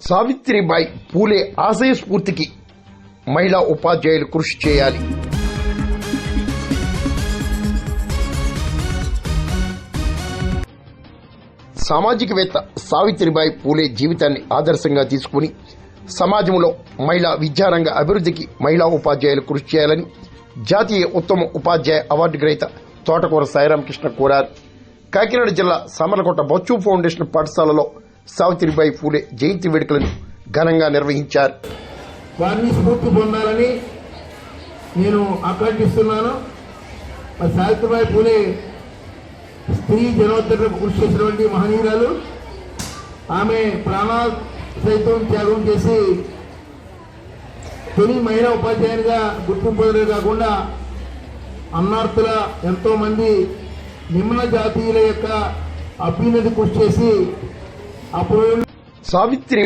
సావిత్రిబాయి పూలే ఆశయ స్ఫూర్తికి మహిళా ఉపాధ్యాయులు కృషి చేయాలి. సామాజికవేత్త సావిత్రిబాయి పూలే జీవితాన్ని ఆదర్శంగా తీసుకుని సమాజంలో మహిళా విద్యారంగ అభివృద్ధికి మహిళా ఉపాధ్యాయులు కృషి చేయాలని జాతీయ ఉత్తమ ఉపాధ్యాయ అవార్డు గ్రహీత తోటకూర సాయిరామకృష్ణ కోరారు. కాకినాడ జిల్లా సామర్లకోట బచ్చు ఫౌండేషన్ పాఠశాలలో సావిత్రిబాయి పూలే జయంతి వేడుకలను ఘనంగా నిర్వహించారు. వారిని స్ఫూర్తి పొందాలని నేను ఆకాంక్షిస్తున్నాను. సావిత్రిబాయి పూలే స్త్రీ జనోద్ధరణకు కృషి చేసినటువంటి మహనీయురాలు. ఆమె ప్రాణాలు సైతం త్యాగం చేసి తొలి మహిళా ఉపాధ్యాయునిగా గుర్తింపడమే కాకుండా అన్నార్థుల ఎంతో మంది నిమ్న జాతీయుల యొక్క అభ్యున్నతి కృషి చేసి అప్పుడు సావిత్రి